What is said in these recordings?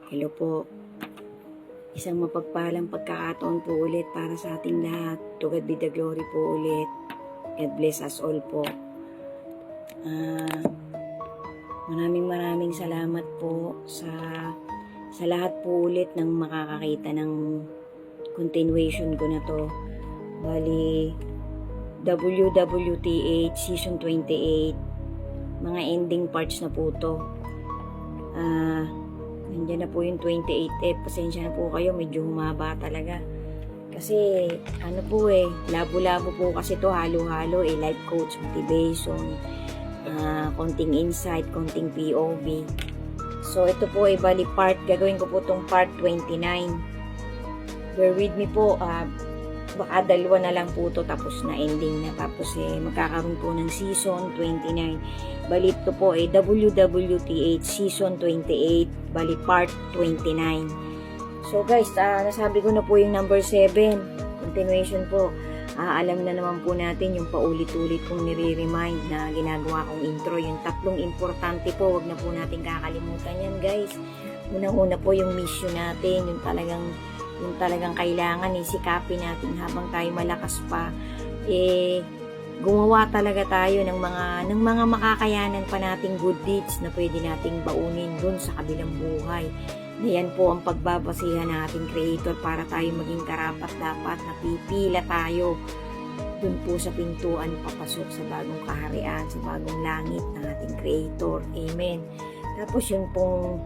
Hello po. Isang mapagpalang pagkakataon po ulit para sa ating lahat. To God be the glory po ulit. God bless us all po. Maraming salamat po sa lahat po ulit ng makakakita ng continuation ko na to. Bali, WWTH Season 28, mga ending parts na po to. Nandiyan na po yung 28th. Pasensya na po kayo, medyo humaba talaga. Kasi, ano po labo-labo po kasi to, halo-halo life coach, motivation, konting insight, konting POV. So, ito po bali gagawin ko po tong part 29. Bear with me po, baka dalawa na lang po to tapos na ending na. Tapos magkakaroon po ng season 29. Bali ito po WWTH season 28, bali part 29. So guys, nasabi ko na po yung number 7, continuation po. Alam na naman po natin yung paulit-ulit kong nire-remind na ginagawa kong intro. Yung tatlong importante po, wag na po natin kakalimutan yan guys. Unang-una po yung mission natin, yung talagang kailangan sikapin natin habang tayo malakas pa. Gumawa talaga tayo ng mga makakayanan pa nating good deeds na pwede nating baunin dun sa kabilang buhay. Na yan po ang pagbabasihan ng ating Creator para tayo maging karapat-dapat na pipila tayo dun po sa pintuan papasok sa bagong kaharian, sa bagong langit ng ating Creator. Amen. Tapos yun pong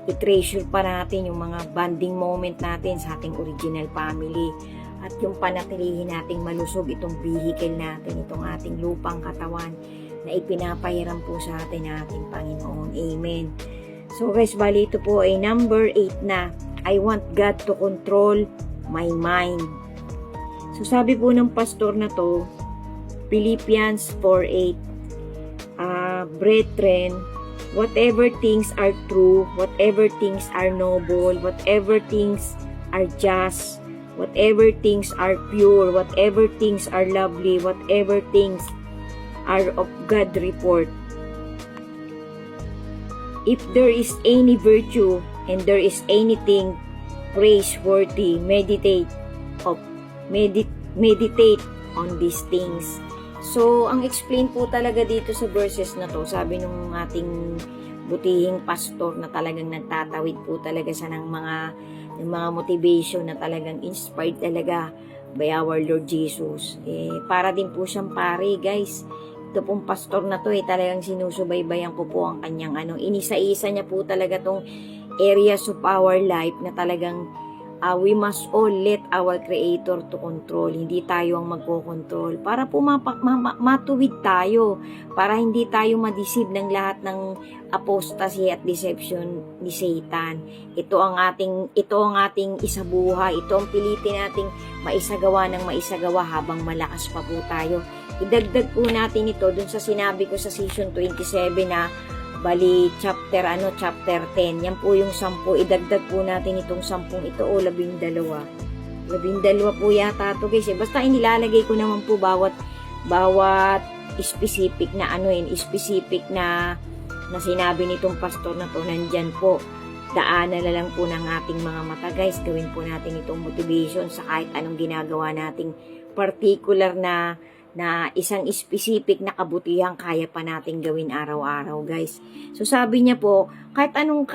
i-treasure pa natin yung mga bonding moment natin sa ating original family. At yung panatilihin nating malusog itong vehicle natin, itong ating lupang katawan na ipinapahiram po sa atin ng ating Panginoon. Amen. So guys, bali ito po ay number 8 na. I want God to control my mind. So sabi po ng pastor na to, Philippians 4:8, brethren, whatever things are true, whatever things are noble, whatever things are just, whatever things are pure, whatever things are lovely, whatever things are of good report. If there is any virtue and there is anything praiseworthy, meditate on these things. So, ang explain po talaga dito sa verses na to, sabi nung ating butihing pastor na talagang nagtatawid po talaga sa ng mga motivation na talagang inspired talaga by our Lord Jesus. Para din po siyang pare, guys. Ito pong pastor na to talagang sinusubaybayan ko po ang kanyang inisa-isa niya po talaga tong areas of our life na talagang we must all let our Creator to control. Hindi tayo ang magkocontrol. Para po matuwid tayo. Para hindi tayo ma-deceive ng lahat ng apostasy at deception ni Satan. Ito ang ating isabuhay. Ito ang pilitin nating maisagawa habang malakas pa po tayo. Idagdag po natin ito dun sa sinabi ko sa season 27 na bali chapter 10. Yan po yung 10. Idagdag po natin itong 10 ito o 12. 12 po yata ito guys. Basta inilalagay ko naman po bawat specific na specific na sinabi nitong pastor na to, nandyan po. Daanan na lang po ng ating mga mata guys. Gawin po natin itong motivation sa kahit anong ginagawa nating particular na isang specific na kabutihan kaya pa nating gawin araw-araw guys. So sabi niya po, kahit anong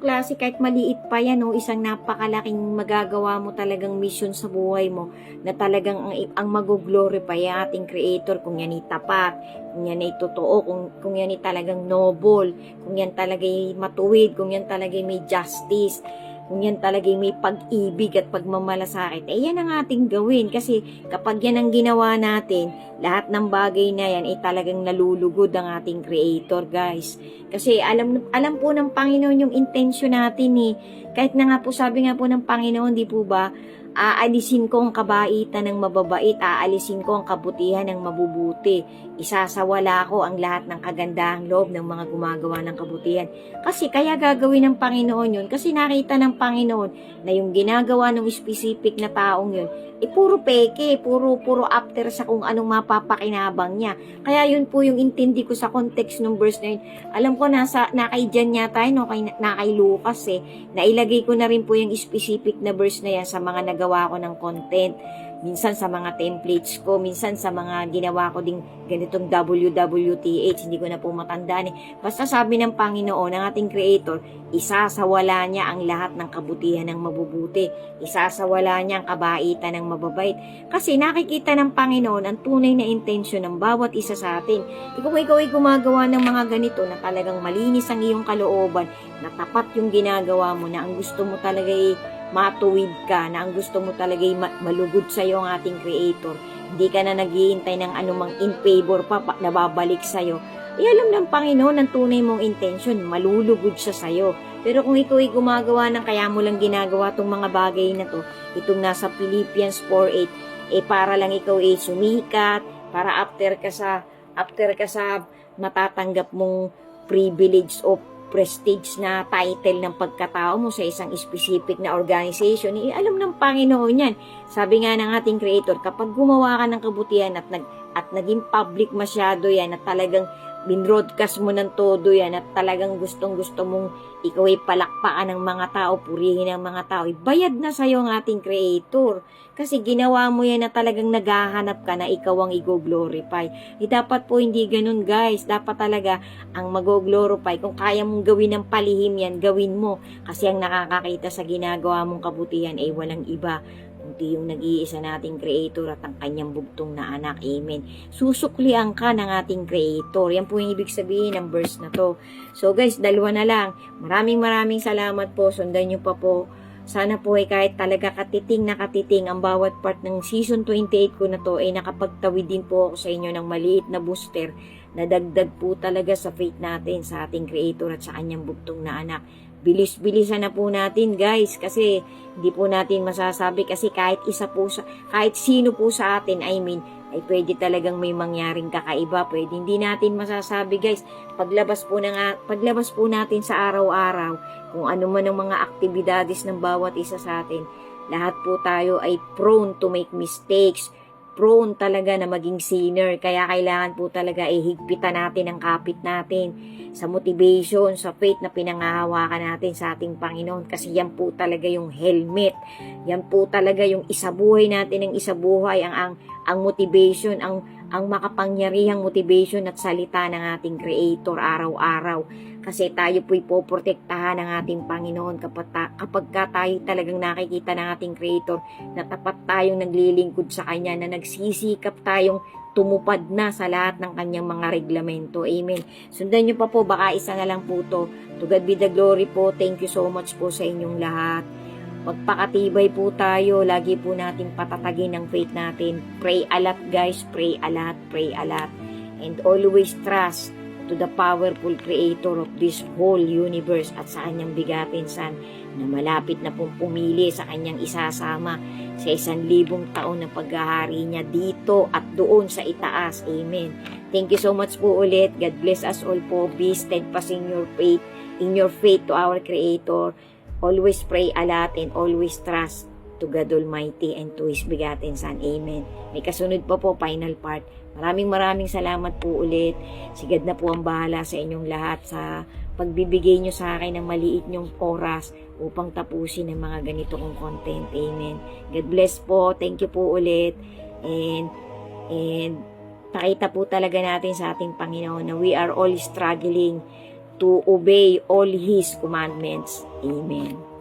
klase, kahit maliit pa yan, isang napakalaking magagawa mo talagang mission sa buhay mo na talagang ang mag-glorify ang ating Creator kung yan ay tapat, kung yan ay totoo, kung yan ay talagang noble, kung yan talagang matuwid, kung yan talagang may justice, kung yan talagang may pag-ibig at pagmamalasakit, yan ang ating gawin. Kasi kapag yan ang ginawa natin, lahat ng bagay na yan ay talagang nalulugod ang ating Creator, guys. Kasi alam po ng Panginoon yung intention natin. Kahit na nga po, sabi nga po ng Panginoon, di po ba, Aalisin ko ang kabaitan ng mababait, aalisin ko ang kabutihan ng mabubuti. Isasawala ko ang lahat ng kagandahang loob ng mga gumagawa ng kabutihan. Kasi kaya gagawin ng Panginoon yun, kasi nakita ng Panginoon na yung ginagawa ng specific na taong yun, puro peke, puro after sa kung anong mapapakinabang niya. Kaya yun po yung intindi ko sa context ng verse na yun. Alam ko nakay Jan yata yun, nakay Lucas nailagay ko na rin po yung specific na verse na yan sa mga nagawa ko ng content. Minsan sa mga templates ko, minsan sa mga ginawa ko ding ganitong WWTH, hindi ko na po matandaan Basta sabi ng Panginoon, ng ating Creator, isasawala niya ang lahat ng kabutihan ng mabubuti. Isasawala niya ang kabaitan ng mababait. Kasi nakikita ng Panginoon ang tunay na intensyon ng bawat isa sa atin. Kung ikaw ay gumagawa ng mga ganito na talagang malinis ang iyong kalooban, na tapat yung ginagawa mo, na ang gusto mo talaga matuwid ka, na ang gusto mo talaga malugod sa iyo ang ating Creator, hindi ka na naghihintay ng anumang in favor pa na babalik sa iyo, alam ng Panginoon ang tunay mong intention, malulugod siya sa iyo. Pero kung ikaw ay gumagawa ng kaya mo lang ginagawa tong mga bagay na to, itong nasa Philippians 4:8, para lang ikaw sumikat, para after ka sa matatanggap mong privilege o prestige na title ng pagkatao mo sa isang specific na organization, alam ng Panginoon yan. Sabi nga ng ating Creator, kapag gumawa ka ng kabutihan at naging public masyado yan, at talagang binroadcast mo ng todo yan, at talagang gustong-gusto mong ikaw ay palakpakan ng mga tao, purihin ng mga tao, bayad na sa'yo ang ating Creator. Kasi ginawa mo yan na talagang naghahanap ka na ikaw ang i-glorify. Dapat po hindi ganun guys. Dapat talaga ang mag-glorify. Kung kaya mong gawin ng palihim yan, gawin mo. Kasi ang nakakakita sa ginagawa mong kabutihan ay walang iba kundi yung nag-iisa nating Creator at ang kanyang bugtong na anak. Amen. Susuklian ka ng ating Creator. Yan po yung ibig sabihin ng verse na to. So guys, dalawa na lang. Maraming salamat po. Sundan nyo pa po. Sana po ay kahit talaga katiting ang bawat part ng season 28 ko na to ay nakapagtawid din po ako sa inyo ng maliit na booster na dagdag po talaga sa faith natin sa ating Creator at sa kanyang bugtong na anak. Bilis-bilisan na po natin guys, kasi hindi po natin masasabi, kasi kahit sino po sa atin, ay pwede talagang may mangyaring kakaiba. Pwede hindi natin masasabi guys. Paglabas po natin sa araw-araw, kung ano man ang mga aktibidades ng bawat isa sa atin, lahat po tayo ay prone to make mistakes, prone talaga na maging sinner. Kaya kailangan po talaga higpitan natin ang kapit natin sa motivation, sa faith na pinangahawakan natin sa ating Panginoon. Kasi yan po talaga yung helmet. Yan po talaga yung isabuhay natin, ang isabuhay, ang motivation, ang makapangyarihang motivation at salita ng ating Creator araw-araw. Kasi tayo po'y poprotektahan ng ating Panginoon kapag tayo talagang nakikita ng ating Creator na tapat tayong naglilingkod sa Kanya, na nagsisikap tayong tumupad na sa lahat ng Kanyang mga reglamento. Amen. Sundan nyo pa po, baka isa na lang po to. To God be the glory po. Thank you so much po sa inyong lahat. Magpakatibay po tayo. Lagi po nating patatagin ang faith natin. Pray a lot guys. Pray a lot. Pray a lot. And always trust to the powerful Creator of this whole universe at sa kanyang bigatin Son na malapit na pong pumili sa kanyang isasama sa 1,000 taon na paghahari niya dito at doon sa itaas. Amen. Thank you so much po ulit. God bless us all po. Be steadfast in your faith to our Creator. Always pray a lot and always trust to God Almighty and to His begotten Son. Amen. May kasunod pa po, final part. Maraming salamat po ulit. Si God na po ang bahala sa inyong lahat sa pagbibigay nyo sa akin ng maliit nyong oras upang tapusin ang mga ganito kong content. Amen. God bless po. Thank you po ulit. And pakita po talaga natin sa ating Panginoon na we are all struggling to obey all His commandments. Amen.